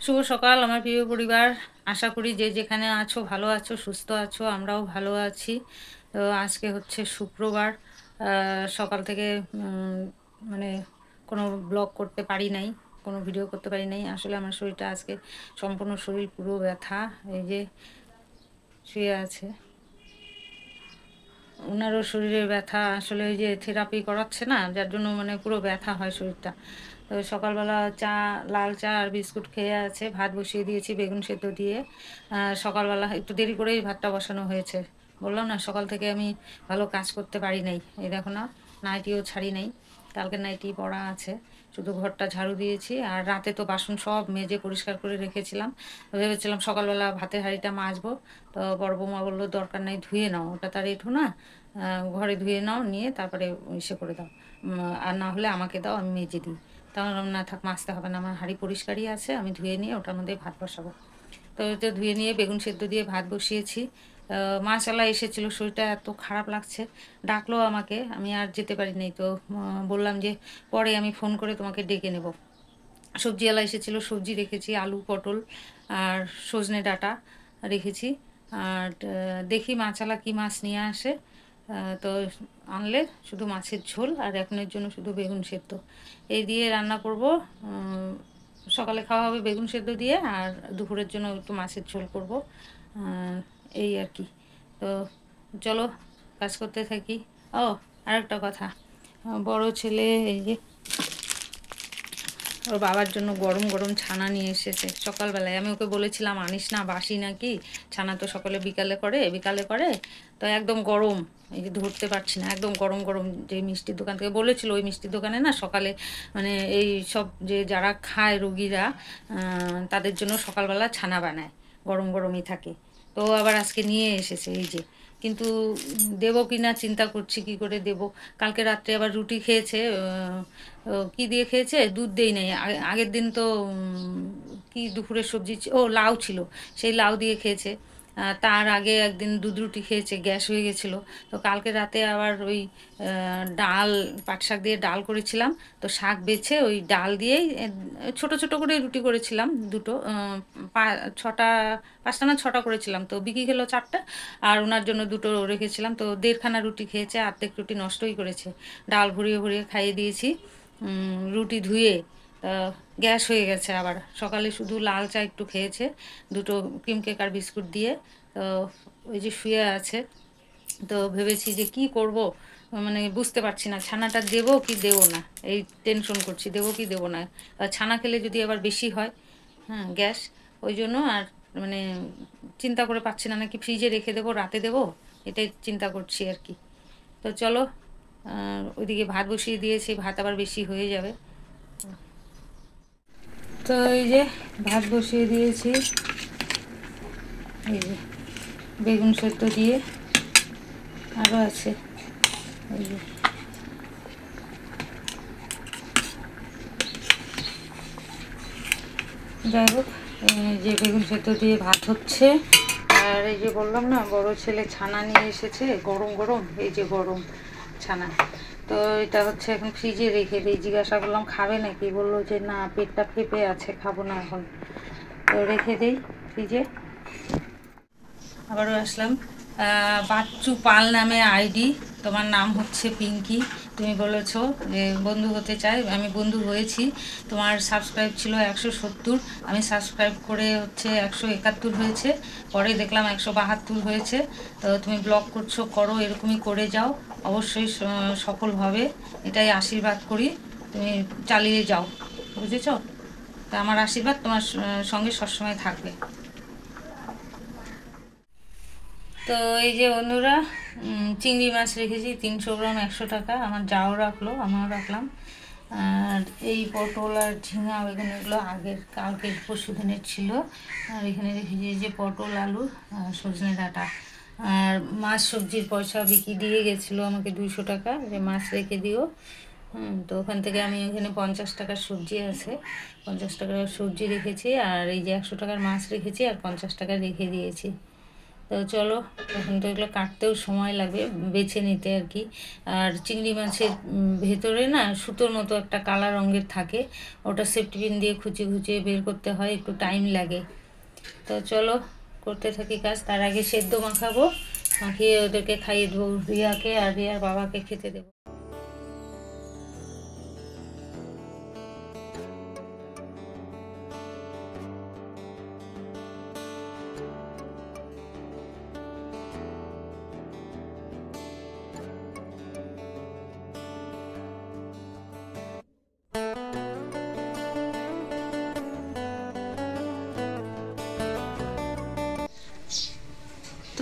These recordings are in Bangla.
শুভ সকাল আমার প্রিয় পরিবার। আশা করি যে যেখানে আছো ভালো আছো, সুস্থ আছো। আমরাও ভালো আছি। তো আজকে হচ্ছে শুক্রবার। সকাল থেকে মানে কোনো ব্লগ করতে পারি নাই, কোনো ভিডিও করতে পারি নাই। আসলে আমার শরীরটা আজকে সম্পূর্ণ শরীর পুরো ব্যথা। এই যে শুয়ে আছে, ওনারও শরীরের ব্যথা। আসলে ওই যে থেরাপি করাচ্ছে না, যার জন্য মানে পুরো ব্যথা হয় শরীরটা। তো সকালবেলা চা, লাল চা আর বিস্কুট খেয়ে আছে। ভাত বসিয়ে দিয়েছি বেগুন সেদ্ধ দিয়ে। সকালবেলা একটু দেরি করেই ভাতটা বসানো হয়েছে। বললাম না সকাল থেকে আমি ভালো কাজ করতে পারি নাই। এই দেখো না, নাইটিও ছাড়ি নাই, কালকে নাইটি পরা আছে। শুধু ঘরটা ঝাড়ু দিয়েছি, আর রাতে তো বাসন সব মেজে পরিষ্কার করে রেখেছিলাম। ভেবেছিলাম সকালবেলা ভাতের হাঁড়িটা মাজবো। তো বড় বৌমা বললো দরকার নেই, ধুয়ে নাও, ওটা তার এঁঠো না, ঘরে ধুয়ে নাও, নিয়ে তারপরে ইসে করে দাও, আর না হলে আমাকে দাও, আমি মেজে দিই। তখন না থাক, মাজতে হবে না, আমার হাঁড়ি পরিষ্কারই আছে, আমি ধুয়ে নিয়ে ওটার মধ্যে ভাত বসাবো। তো ওইটা ধুয়ে নিয়ে বেগুন সেদ্ধ দিয়ে ভাত বসিয়েছি। মাশাআল্লাহ এসেছিলো, শরীরটা এত খারাপ লাগছে, ডাকলো আমাকে, আমি আর যেতে পারিনি। তো বললাম যে পরে আমি ফোন করে তোমাকে ডেকে নেব। সবজিওয়ালা এসেছিলো, সবজি রেখেছি, আলু পটল আর সজনে ডাঁটা রেখেছি। আর দেখি মাছালা কি মাছ নিয়ে আসে। তো আনলে শুধু মাছের ঝোল, আর এখনের জন্য শুধু বেগুন সেদ্ধ এই দিয়ে রান্না করব। সকালে খাওয়া হবে বেগুন সেদ্ধ দিয়ে, আর দুপুরের জন্য একটু মাছের ঝোল করব। এই আর কি। তো চলো কাজ করতে থাকি। ও, আরেকটা কথা, বড় ছেলে এই যে ওর বাবার জন্য গরম গরম ছানা নিয়ে এসেছে সকালবেলায়। আমি ওকে বলেছিলাম আনিস না, বাসি নাকি, ছানা তো সকালে বিকালে করে। তো একদম গরম, এই যে ধরতে পারছি না, একদম গরম গরম। যে মিষ্টির দোকান থেকে বলেছিল, ওই মিষ্টির দোকানে না সকালে মানে এই সব যে যারা খায় রোগীরা, তাদের জন্য সকালবেলা ছানা বানায়, গরম গরমই থাকে। তো আবার আজকে নিয়ে এসেছে এই যে। কিন্তু দেবো কি না চিন্তা করছি, কি করে দেব। কালকে রাত্রে আবার রুটি খেয়েছে, কি দিয়ে খেয়েছে, দুধ দেই নাই। আগের দিন তো কি দুপুরের সবজি ও লাউ ছিল, সেই লাউ দিয়ে খেয়েছে। তার আগে একদিন দুধ রুটি খেয়েছে, গ্যাস হয়ে গেছিলো। তো কালকে রাতে আবার ওই ডাল, পাট শাক দিয়ে ডাল করেছিলাম। তো শাক বেছে ওই ডাল দিয়েই ছোট ছোট করে রুটি করেছিলাম, দুটো ছটা, পাঁচটা না ছটা করেছিলাম। তো বিকি খেলো চারটা, আর ওনার জন্য দুটো রেখেছিলাম। তো দেড়খানা রুটি খেয়েছে, অর্ধেক রুটি নষ্টই করেছে। ডাল ভরিয়ে ভরিয়ে খাইয়ে দিয়েছি। রুটি ধুয়ে গ্যাস হয়ে গেছে আবার। সকালে শুধু লাল চা একটু খেয়েছে, দুটো ক্রিম কেক আর বিস্কুট দিয়ে। তো ওই যে শুয়ে আছে। তো ভেবেছি যে কি করব, মানে বুঝতে পারছি না, ছানাটা দেবো কি দেবো না, এই টেনশন করছি, দেবো কি দেবো না। ছানা খেলে যদি আবার বেশি হয়, হ্যাঁ গ্যাস, ওই জন্য আর মানে চিন্তা করে পাচ্ছি না, নাকি ফ্রিজে রেখে দেবো, রাতে দেবো, এটাই চিন্তা করছি আর কি। তো চলো, ওইদিকে ভাত বসিয়ে দিয়েছি, ভাত আবার বেশি হয়ে যাবে। তো এই যে ভাত বসিয়ে দিয়েছি, এই যে বেগুন সেদ্ধ দিয়ে, আরও আছে এই যে। যাই হোক, এই যে বেগুন সেদ্ধ দিয়ে ভাত হচ্ছে। আর এই যে বললাম না, বড় ছেলে ছানা নিয়ে এসেছে গরম গরম, এই যে গরম ছানা। তো এটা হচ্ছে এখন ফ্রিজে রেখে দিই। জিজ্ঞাসা করলাম খাবে নাকি, বললো যে না, পেটটা ফেপে আছে, খাবো না এখন। তো রেখে দিই ফ্রিজে। আবারও আসলাম। বাচ্চু পাল নামে আইডি, তোমার নাম হচ্ছে পিঙ্কি। তুমি বলেছো যে বন্ধু হতে চাই, আমি বন্ধু হয়েছি। তোমার সাবস্ক্রাইব ছিল 170, আমি সাবস্ক্রাইব করে হচ্ছে 171 হয়েছে, পরে দেখলাম 172 হয়েছে। তো তুমি ব্লগ করছো, করো, এরকমই করে যাও, অবশ্যই সফল হবে, এটাই আশীর্বাদ করি। তুমি চালিয়ে যাও, বুঝেছো? তা আমার আশীর্বাদ তোমার সঙ্গে সবসময় থাকবে। তো এই যে বন্ধুরা, চিংড়ি মাছ রেখেছি 300 গ্রাম, 100 টাকা। আমার যাও রাখলো, আমিও রাখলাম। আর এই পটল আর ঝিঙা বেগুন এগুলো আগের কালকের পরশু দিনের ছিল। আর এখানে রেখেছি যে পটল, আলু আর সজনে ডাঁটা। আর মাছ সবজির পয়সা বিকি দিয়ে গেছিলো আমাকে 200 টাকা, যে মাছ রেখে দিও। তো ওখান থেকে আমি এখানে 50 টাকার সবজি আছে, 50 টাকার সবজি রেখেছি। আর এই যে 100 টাকার মাছ রেখেছি, আর 50 টাকা রেখে দিয়েছি। তো চলো, এখন তো এগুলো কাটতেও সময় লাগবে, বেছে নিতে আর কি। আর চিংড়ি মাছের ভেতরে না সুতোর মতো একটা কালা রঙের থাকে, ওটা সেফটি পিন দিয়ে খুঁচিয়ে খুঁচিয়ে বের করতে হয়, একটু টাইম লাগে। তো চলো করতে থাকি কাজ। তার আগে সেদ্ধ মাখাবো, মাখিয়ে ওদেরকে খাইয়ে দেবো, রিয়াকে আর রিয়ার বাবাকে খেতে দেবো।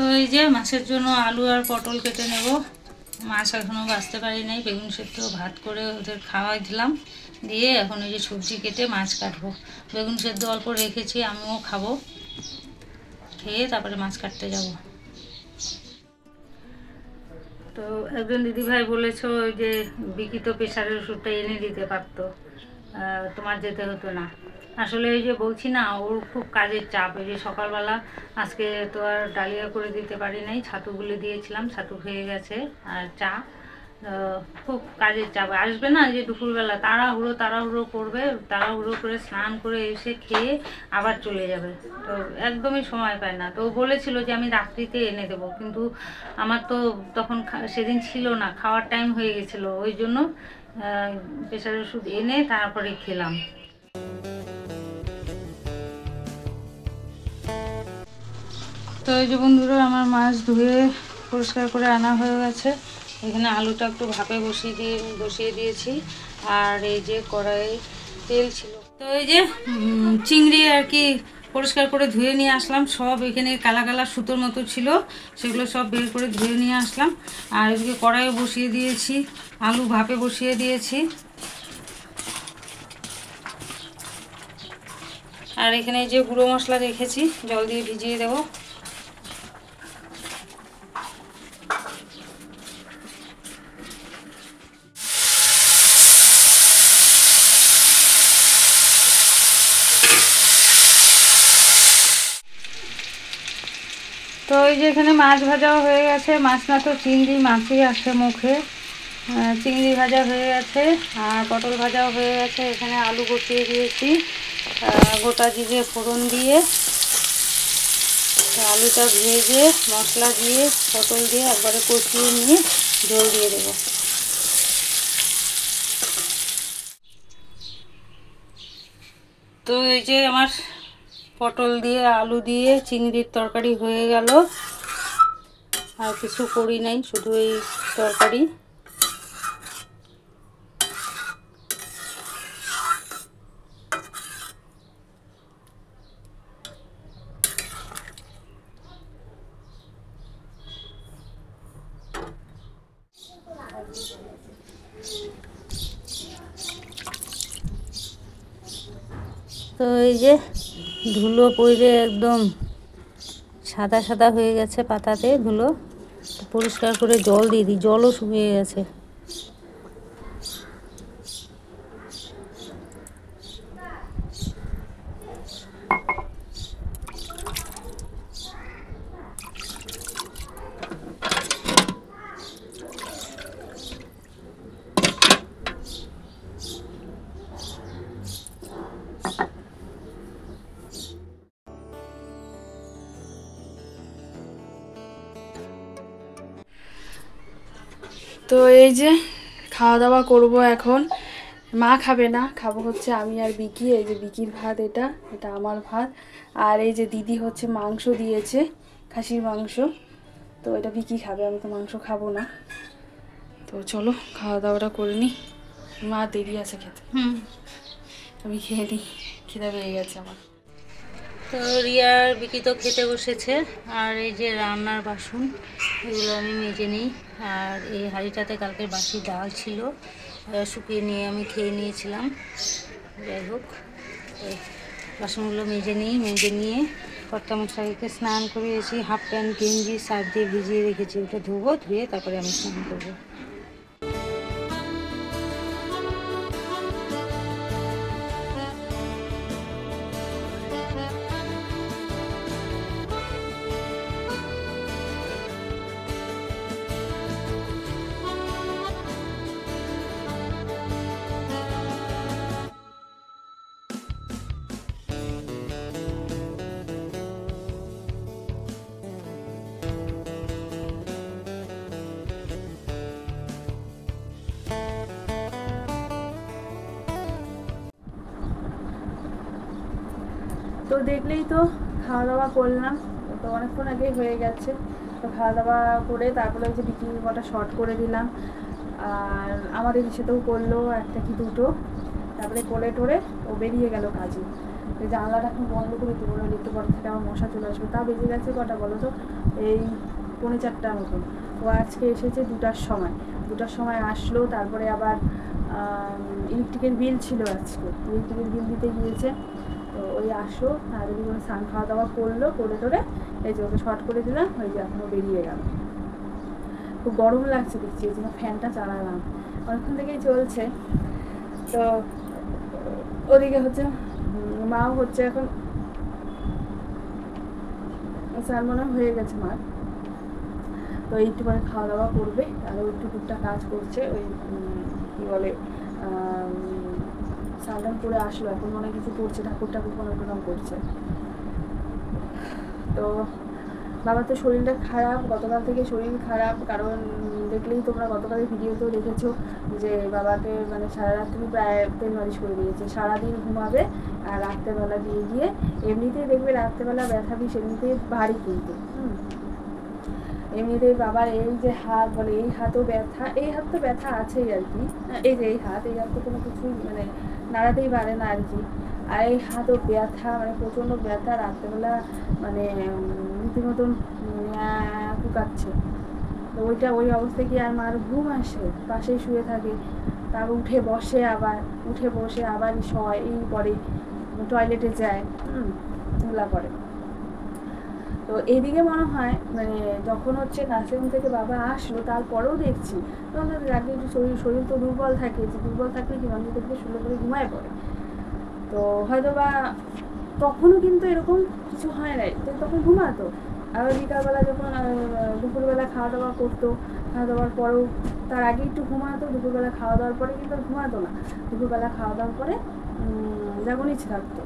তো এই যে মাছের জন্য আলু আর পটল কেটে নেব। মাছ এখনও বাছতে পারি নাই, বেগুন সেদ্ধ ভাত করে ওদের খাওয়াই দিলাম, দিয়ে এখন এই যে সবজি কেটে মাছ কাটবো। বেগুন সেদ্ধ অল্প রেখেছি, আমিও খাবো, খেয়ে তারপরে মাছ কাটতে যাব। তো একজন দিদিভাই বলেছ ওই যে বিকি তো প্রেশারের ওষুধটা এনে দিতে পারতো, তোমার যেতে হতো না। আসলে এই যে বলছি না, ওর খুব কাজের চাপ। এই যে সকালবেলা আজকে তো আর ডালিয়া করে দিতে পারি নাই, ছাতুগুলো দিয়েছিলাম, ছাতু হয়ে গেছে, আর চা। খুব কাজের চাপ, আসবে না যে দুপুরবেলা তাড়াহুড়ো তাড়াহুড়ো করবে, তাড়াহুড়ো করে স্নান করে এসে খেয়ে আবার চলে যাবে। তো একদমই সময় পায় না। তো ও বলেছিল যে আমি রাত্রিতে এনে দেবো, কিন্তু আমার তো তখন সেদিন ছিল না, খাওয়ার টাইম হয়ে গেছিলো, ওই জন্য প্রেশারের ওষুধ এনে তারপরে খেলাম। তো এই যে বন্ধুরা, আমার মাছ ধুয়ে পরিষ্কার করে আনা হয়ে গেছে। এখানে আলুটা একটু ভাপে বসিয়ে দিয়েছি, আর এই যে কড়াই তেল ছিল। তো এই যে চিংড়ি আর কি পরিষ্কার করে ধুয়ে নিয়ে আসলাম, সব এখানে কালা কালা সুতোর মতো ছিল, সেগুলো সব বের করে ধুয়ে নিয়ে আসলাম। আর এদিকে কড়াইয়ে বসিয়ে দিয়েছি, আলু ভাপে বসিয়ে দিয়েছি। আর এখানে যে গুঁড়ো মশলা রেখেছি, জল দিয়ে ভিজিয়ে দেবো। তো এই যে এখানে মাছ ভাজাও হয়ে গেছে, মাছ না তো চিংড়ি, মাছই আসে মুখে। চিংড়ি ভাজা হয়ে গেছে, আর পটল ভাজাও হয়ে গেছে। এখানে আলু বসিয়ে দিয়েছি, গোটা জিরে ফোড়ন দিয়ে আলুটা ভেজে মশলা দিয়ে পটল দিয়ে একবারে কষিয়ে নিয়ে ঝোল দিয়ে দেবো। তো এই যে আমার পটল দিয়ে আলু দিয়ে চিংড়ির তরকারি হয়ে গেল, আর কিছু করি নাই, শুধু এই তরকারি। তো এই যে ধুলো পড়ে একদম সাদা সাদা হয়ে গেছে, পাতাতে ধুলো, পরিষ্কার করে জল দিয়ে দিই, জলও শুকিয়ে গেছে। তো এই যে খাওয়া দাওয়া করব এখন। মা খাবে না, খাবো হচ্ছে আমি আর বিকি। এই যে বিকির ভাত, এটা এটা আমার ভাত। আর এই যে দিদি হচ্ছে মাংস দিয়েছে, খাসির মাংস, তো এটা বিকি খাবে, আমি তো মাংস খাবো না। তো চলো খাওয়া দাওয়াটা করে নিই, মা দেরি আছে খেতে। আমি খেয়ে নিই, খিদে পেয়ে গেছে আমার। তো রিয়ার বিকি তো খেতে বসেছে, আর এই যে রান্নার বাসন এগুলো আমি মেজে নিই। আর এই হাঁড়িটাতে কালকের বাসি ডাল ছিল, শুকিয়ে নিয়ে আমি খেয়ে নিয়েছিলাম। যাই হোক, এই বাসনগুলো মেজে নিয়ে কর্তামশাইকে স্নান করিয়েছি, হাফ প্যান্ট গেঞ্জি সার্ফ দিয়ে ভিজিয়ে রেখেছি, ওটা ধোবো, ধুয়ে তারপরে আমি স্নান করবো। তো দেখলেই তো খাওয়া দাওয়া করলাম, তো অনেকক্ষণ আগেই হয়ে গেছে। তো খাওয়া দাওয়া করে তারপরে ওই যে বিক্রি কটা শর্ট করে দিলাম, আর আমাদের সাথেও করলো একটা কি দুটো, তারপরে করে টোরে ও বেরিয়ে গেল কাজে। তো জানলাটা এখন বন্ধ করে দেবো, নইলে একটু পরে থেকে আমার মশা চলে আসবে। তা বেজে গেছে কটা বলো তো, এই 4:45 মতন। ও আজকে এসেছে 2টার সময়, 2টার সময় আসলো। তারপরে আবার ইলেকট্রিকের বিল ছিল, আজকে ইলেকট্রিকের বিল দিতে গিয়েছে। তো ওই আসলো, তাড়াতাড়ি করে স্নান খাওয়া দাওয়া করলো, করে টোরে এই যে ওকে শর্ট করে দিলাম, ওই যে এখনও বেরিয়ে গেল। খুব গরম লাগছে দেখছি, এই জন্য ফ্যানটা চালালাম, অনেকক্ষণ থেকেই চলছে। তো ওদিকে হচ্ছে মাও হচ্ছে এখন স্নান মনে হয়ে গেছে মার। তো একটু পরে খাওয়া দাওয়া করবে, আরও একটু টুকটাক কাজ করছে। ওই কী বলে স্নান করে আসলো, এখন মনে কিছু করছে, ঠাকুর ঠাকুর কোনো প্রণাম করছে। তো বাবার তো শরীরটা খারাপ, গতকাল থেকে শরীর খারাপ, কারণ দেখলেই তোমরা গতকালের ভিডিওতেও দেখেছো যে বাবাকে মানে সারা রাত্রি প্রায় তেল মালিশ করে দিয়েছে। সারাদিন ঘুমাবে আর রাত্রেবেলা দিয়ে গিয়ে এমনিতেই দেখবে রাত্রেবেলা ব্যথা বিষ এমনিতেই ভারী, কিন্তু এমনিতেই বাবার এই যে হাত বলে, এই হাতও ব্যথা, এই হাত তো ব্যথা আছেই আর কি, এই যে এই হাত তো কোনো কিছুই মানে নাড়াতেই পারে না আর কি। আর এই হাতও ব্যথা, মানে প্রচণ্ড ব্যথা, রাত্রেবেলা মানে রীতিমতন কুকাচ্ছে। তো ওই অবস্থায় কি আর মার ঘুম আসে, পাশেই শুয়ে থাকে, তারপর উঠে বসে, আবার উঠে বসে আবার শয়, এই করে টয়লেটে যায়, এগুলা করে। তো এইদিকে মনে হয় মানে যখন হচ্ছে নার্সিংহোম থেকে বাবা আসলো, তারপরেও দেখছি তখন রাতে একটু শরীর তো দুর্বল থাকে, যে দুর্বল থাকলে কি মানুষ দেখবে শুলে করে ঘুমায় পড়ে। তো হয়তো বা তখনও কিন্তু এরকম কিছু হয় নাই, তো তখন ঘুমাতো। আবার বিকালবেলা যখন দুপুরবেলা খাওয়া দাওয়া করতো, খাওয়া দাওয়ার পরেও তার আগে একটু ঘুমাতো, দুপুরবেলা খাওয়া দাওয়ার পরে কিন্তু আর ঘুমাতো না। দুপুরবেলা খাওয়া দাওয়ার পরে যখন ইচ্ছে থাকতো,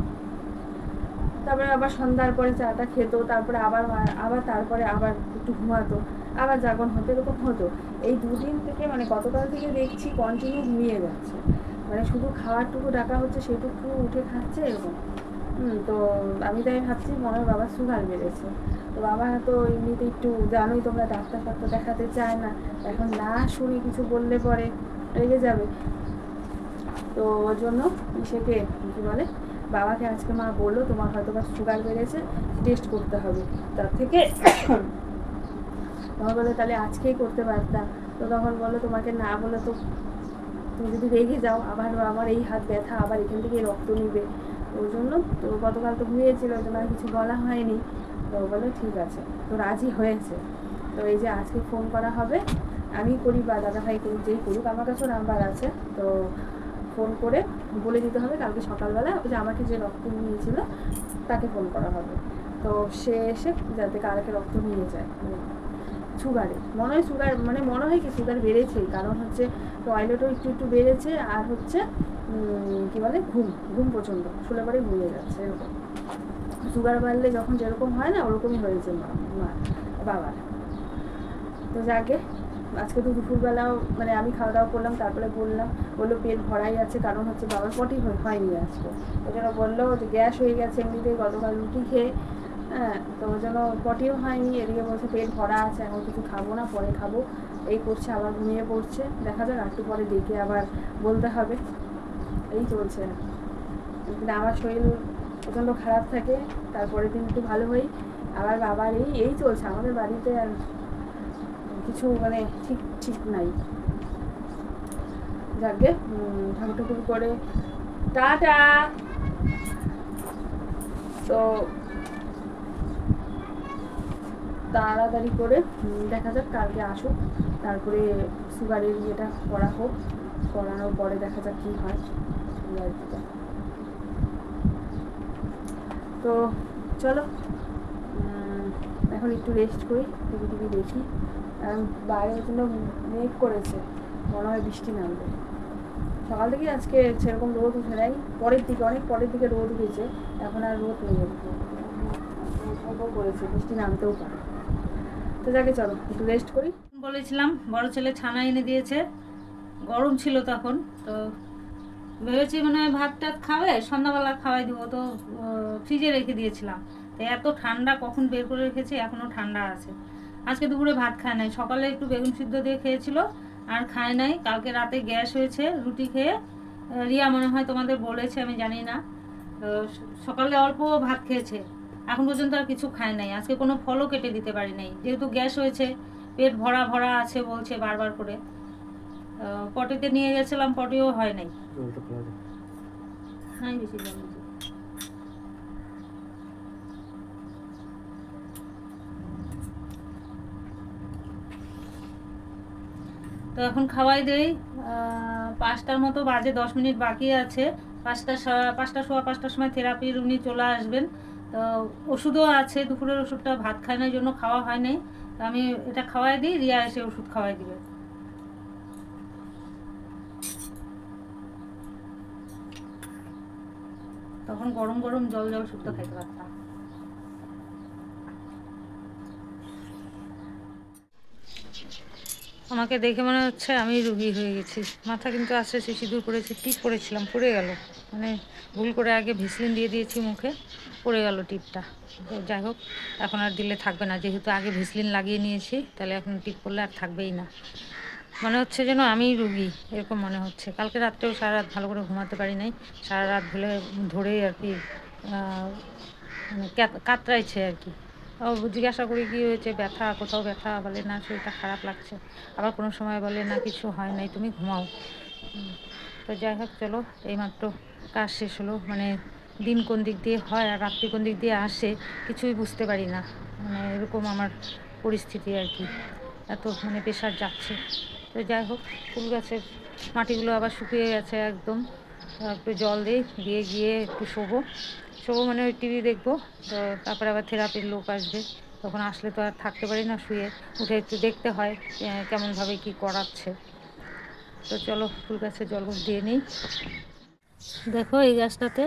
তারপরে আবার সন্ধ্যার পরে চাটা খেতো, তারপরে আবার তারপরে আবার একটু ঘুমাতো, আবার জাগরণ হতো, এরকম হতো। এই 2 দিন থেকে মানে গতকাল থেকে দেখছি কন্টিনিউ ঘুমিয়ে যাচ্ছে, মানে শুধু খাওয়ারটুকু ডাকা হচ্ছে, সেটুকু উঠে খাচ্ছে এরকম। তো আমি তাই ভাবছি মনে হয় বাবার সুগার বেড়েছে। তো বাবা তো এমনিতে একটু জানোই তোমরা, ডাক্তার ফাক্তার দেখাতে চায় না, এখন না শুনে কিছু বললে পরে রেগে যাবে। তো ওর জন্য সেকে কী বলে, বাবাকে আজকে মা বললো তোমার হয়তো বা সুগার বেড়েছে, টেস্ট করতে হবে। তার থেকে তখন বলে তাহলে আজকেই করতে পারতাম। তো তখন বললো তোমাকে না বলে তো তুমি যদি রেগে যাও, আবার আমার এই হাত ব্যথা, আবার এখান থেকে রক্ত নিবে, ওই জন্য তো গতকাল তো ঘুমিয়েছিল, ওই জন্য আর কিছু বলা হয়নি। তো বলে ঠিক আছে, তো রাজি হয়েছে। তো এই যে আজকে ফোন করা হবে, আমি করি বা দাদাভাই করি, যেই করুক, আমার কাছেও নাম্বার আছে। তো ফোন করে বলে দিতে হবে কালকে সকালবেলা ওই যে আমাকে যে রক্ত নিয়েছিল তাকে ফোন করা হবে। তো সে এসে যাতে কালকে রক্ত নিয়ে যায়। সুগারে মনে হয় মনে হয় কি সুগার বেড়েছেই, কারণ হচ্ছে টয়লেটও একটু বেড়েছে, আর হচ্ছে কী বলে ঘুম প্রচণ্ড, শুলে পরে ঘুমিয়ে যাচ্ছে এরকম। সুগার বাড়লে যখন যেরকম হয় না, ওরকমই হয়েছে বাবার। তো যাকে আজকে তো দুপুরবেলাও মানে আমি খাওয়া দাওয়া করলাম, তারপরে বললো পেট ভরাই আছে, কারণ হচ্ছে বাবার পটি হয়নি আজকে। ওই জন্য বললো যে গ্যাস হয়ে গেছে এমনিতেই গতকাল রুটি খেয়ে, হ্যাঁ, তো ওই জন্য পটিও হয়নি। এদিকে বলছে পেট ভরা আছে, এখন কিছু খাবো না, পরে খাবো, এই করছে, আবার ঘুমিয়ে পড়ছে। দেখা যাক একটু পরে ডেকে আবার বলতে হবে, এই চলছে। কিন্তু আমার শরীর প্রচণ্ড খারাপ থাকে, তারপরে দিন একটু ভালো হই, আবার বাবার এই চলছে আমাদের বাড়িতে, আর কিছু মানে ঠিক নাই। যাকে ঠাকুর করে টাটা। তো তাড়াতাড়ি করে দেখা যাক কালকে আসুক, তারপরে সুগারের ইয়েটা করা হোক, করানোর পরে দেখা যাক কী হয়। তো চলো এখন একটু রেস্ট করি, টিভি দেখি। বাইরে প্রচণ্ড মেঘ করেছে, মনে হয় বৃষ্টি নামবে। সকাল থেকে আজকে সেরকম রোদ উঠে নেয়, অনেক পরের দিকে রোদ উঠেছে, এখন আর রোদ নেই, করেছে, বৃষ্টি নামতেও পারে। তো যাকে চলো একটু রেস্ট করি। বলেছিলাম বড় ছেলে ছানা এনে দিয়েছে, গরম ছিল তখন, তো ভেবেছি মানে ভাত টাত খাবে, সন্ধ্যাবেলা খাওয়াই দিব, তো ফ্রিজে রেখে দিয়েছিলাম। তো এত ঠান্ডা, কখন বের করে রেখেছি এখনও ঠান্ডা আছে। আজকে দুপুরে ভাত খায় নাই, সকালে একটু বেগুন সিদ্ধ দিয়ে খেয়েছিল আর খায় নাই। কালকে রাতে গ্যাস হয়েছে রুটি খেয়ে, রিয়া মনে হয় তোমাদের বলেছে, আমি জানি না। সকালে অল্প ভাত খেয়েছে, এখন পর্যন্ত আর কিছু খায় নাই। আজকে কোনো ফলও কেটে দিতে পারি নাই, যেহেতু গ্যাস হয়েছে, পেট ভরা ভরা আছে বলছে বারবার করে। পটিতে নিয়ে গেছিলাম, পটিও হয় নাই। নাই বেশি জল দিছি। তো এখন খাওয়াই দেই, 5টার মতো বাজে, 10 মিনিট বাকি আছে। 5টা সোয়া 5টার সময় থেরাপির উনি চলে আসবেন। তো ওষুধও আছে, দুপুরের ওষুধটা ভাত খায় না জন্য খাওয়া হয় নাই। তো আমি এটা খাওয়াই দিই, রিয়া এসে ওষুধ খাওয়াই দিবে। তখন গরম গরম জল জল শুক্তো খাইতে পারতাম। আমাকে দেখে মনে হচ্ছে আমি রুগী হয়ে গেছি। মাথা কিন্তু আস্তে আস্তে সিঁদুর পড়েছি, টিপ পড়েছিলাম, পড়ে গেল। মানে ভুল করে আগে ভেসলিন দিয়ে দিয়েছি মুখে, পড়ে গেল টিপটা। তো যাই হোক, এখন আর দিলে থাকবে না, যেহেতু আগে ভেসলিন লাগিয়ে নিয়েছি, তাহলে এখন টিপ পড়লে আর থাকবেই না। মনে হচ্ছে যেন আমি রুগী, এরকম মনে হচ্ছে। কালকে রাত্রেও সারা রাত ভালো করে ঘুমাতে পারি নাই, সারা রাত ধরেই আর কি মানে কাতরাইছে আর কি। জিজ্ঞাসা করি কী হয়েছে, ব্যথা, কোথাও ব্যথা, বলে না শরীরটা খারাপ লাগছে। আবার কোনো সময় বলে না কিছু হয় নাই, তুমি ঘুমাও। তো যাই হোক, চলো, এইমাত্র কাজ শেষ হলো। মানে দিন কোন দিক দিয়ে হয় আর রাত্রি কোন দিক দিয়ে আসে কিছুই বুঝতে পারি না। মানে এরকম আমার পরিস্থিতি আর কি, এত মানে প্রেশার যাচ্ছে। তো যাই হোক, ফুল গাছের মাটিগুলো আবার শুকিয়ে গেছে একদম। একটু জল দিয়ে গিয়ে একটু শোবো মানে ওই টিভি দেখবো। তো তারপরে আবার থেরাপির লোক আসবে, তখন আসলে তো আর থাকতে পারি না শুয়ে, উঠে একটু দেখতে হয় কেমনভাবে কি করাচ্ছে। তো চলো ফুল গাছে জল দিয়ে নিই। দেখো এই গাছটাতে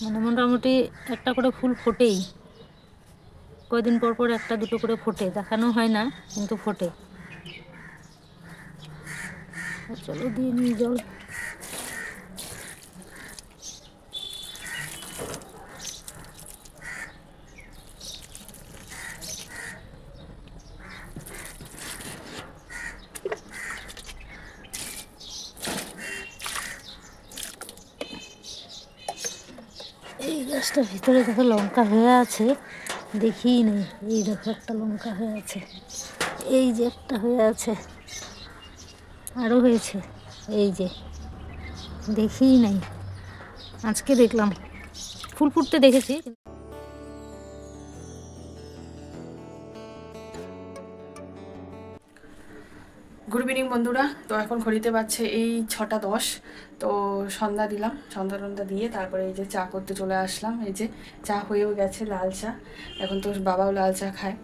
মানে মোটামুটি একটা করে ফুল ফোটেই, কয়দিন পর পর একটা দুটো করে ফোটে, দেখানো হয় না কিন্তু ফোটে। চলো দিয়ে নিই জল। এই গাছটার ভিতরে দেখো লঙ্কা হয়ে আছে, দেখিই নেই। এই দেখো একটা লঙ্কা হয়ে আছে, এই যে একটা হয়ে আছে, আরও হয়েছে, এই যে দেখিই নাই, আজকে দেখলাম। ফুল ফুটতে দেখেছি। গুড ইভিনিং বন্ধুরা। তো এখন ঘড়িতে পাচ্ছে এই 6টা 10। তো সন্ধ্যা দিলাম, সন্ধ্যা দিয়ে তারপরে এই যে চা করতে চলে আসলাম। এই যে চা হয়েও গেছে, লাল চা। এখন তো বাবাও লাল চা খায়।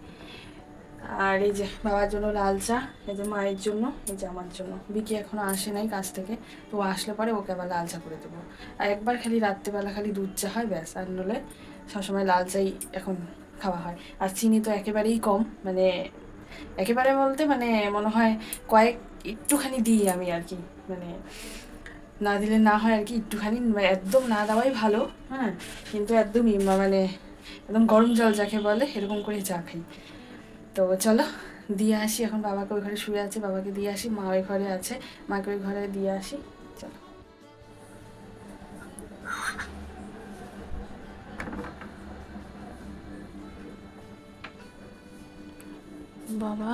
আর এই যে বাবার জন্য লাল চা, এই যে মায়ের জন্য, এই যে আমার জন্য। বিকি এখনও আসে নাই কাজ থেকে, তো আসলে পরে ওকে আবার লাল চা করে দেবো। আর একবার খালি রাত্রেবেলা খালি দুধ চা হয় ব্যাস, আর নলে সবসময় লাল চাই এখন খাওয়া হয়। আর চিনি তো একেবারেই কম, মানে একেবারে বলতে মানে মনে হয় একটুখানি দিই আমি আর কি, মানে না দিলে না হয় আর কি, একটুখানি, একদম না দেওয়াই ভালো। হ্যাঁ, কিন্তু একদমই মানে একদম গরম জল যাকে বলে এরকম করে চা খাই। তো চলো দিয়ে আসি, এখন বাবাকে ওই ঘরে শুয়ে আছে, বাবাকে দিয়ে আসি। মা ওই ঘরে আছে, মাকে ওই ঘরে দিয়ে আসি। চলো। বাবা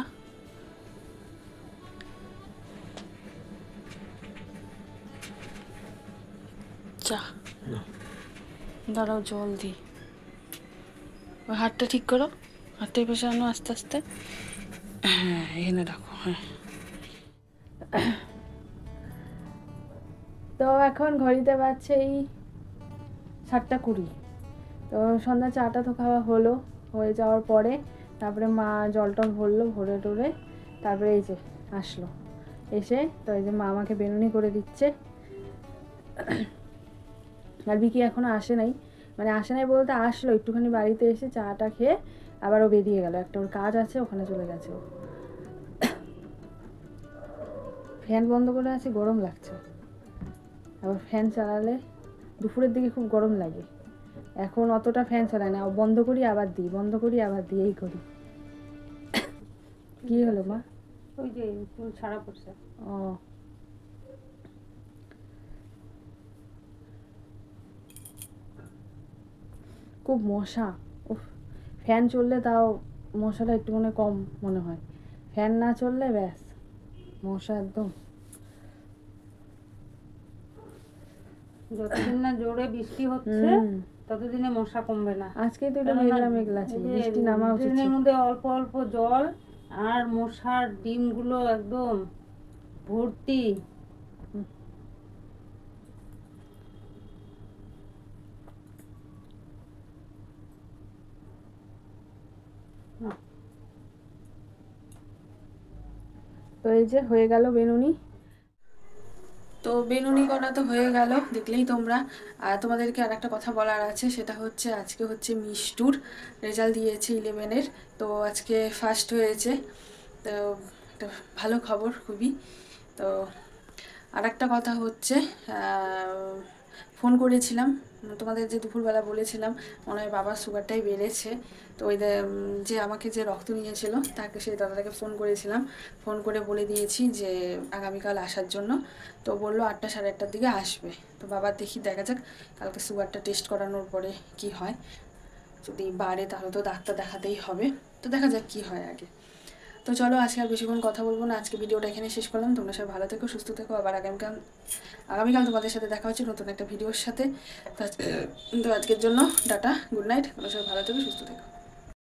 চা দাঁড়াও, জল দিই। ওই হাতটা ঠিক করো, হাতটা পেশে আনো আস্তে আস্তে। হ্যাঁ, এখানে রাখো। হ্যাঁ, তো এখন ঘড়িতে বাজছে এই 7টা 20। তো সন্ধ্যা চাটা তো খাওয়া হয়ে যাওয়ার পরে তারপরে মা জল টল ভরলো, ভরে টরে তারপরে এই যে আসলো। এসে তো এই যে মা আমাকে বেনুনি করে দিচ্ছে। আর বিকি এখনও আসে নাই, মানে আসে নাই বলতে আসলো একটুখানি বাড়িতে এসে চাটা খেয়ে আবার ও বেরিয়ে গেল, একটা ওর কাজ আছে, ওখানে চলে গেছে ও। ফ্যান বন্ধ করে আছে, গরম লাগছে। আবার ফ্যান চালালে দুপুরের দিকে খুব গরম লাগে, এখন অতটা ফ্যান চালাই না, বন্ধ করি আবার দিই, বন্ধ করি আবার দিই, এই করি। কি হলো মা? ওই যে চুল ছাড়া পড়ছে। ও, খুব মশা। উফ, ফ্যান চললে তাও মশাটা একটু মনে কম মনে হয়, ফ্যান না চললে ব্যাস মশা একদম। যতদিন না জোরে বৃষ্টি হচ্ছে ততদিনে মশা কমবে না। আজকেই তো একটু মেঘলা মেঘলা ছিল, বৃষ্টি নামা উচিত ছিল। ট্রেনের মধ্যে অল্প অল্প জল আর মশার ডিমগুলো একদম ভর্তি। তো এই যে হয়ে গেল বেনুনি। তো বেনুনি করা তো হয়ে গেল, দেখলেই তোমরা। আর তোমাদেরকে আর একটা কথা বলার আছে, সেটা হচ্ছে আজকে হচ্ছে মিষ্টুর রেজাল্ট দিয়েছে 11-এর। তো আজকে ফার্স্ট হয়েছে, তো একটা ভালো খবর খুবই। তো আর একটা কথা হচ্ছে, ফোন করেছিলাম তোমাদের, যে দুপুরবেলা বলেছিলাম মনে হয় বাবার সুগারটাই বেড়েছে। তো ওই যে আমাকে যে রক্ত নিয়েছিল তাকে, সেই দাদাটাকে ফোন করেছিলাম, ফোন করে বলে দিয়েছি যে আগামীকাল আসার জন্য। তো বললো 8টা সাড়ে 8টার দিকে আসবে। তো বাবার দেখি, দেখা যাক কালকে সুগারটা টেস্ট করানোর পরে কি হয়। যদি বাড়ে তাহলে তো ডাক্তার দেখাতেই হবে, তো দেখা যাক কি হয় আগে। তো চলো, আজকে আর বেশিক্ষণ কথা বলবো না, আজকে ভিডিওটা এখানে শেষ করলাম। তোমরা সবাই ভালো থেকো, সুস্থ থেকো। আবার আগামীকাল তোমাদের সাথে দেখা হচ্ছে নতুন একটা ভিডিওর সাথে। তো আজকের জন্য টাটা, গুড নাইট। তোমরা সবাই ভালো থেকো, সুস্থ থেকো।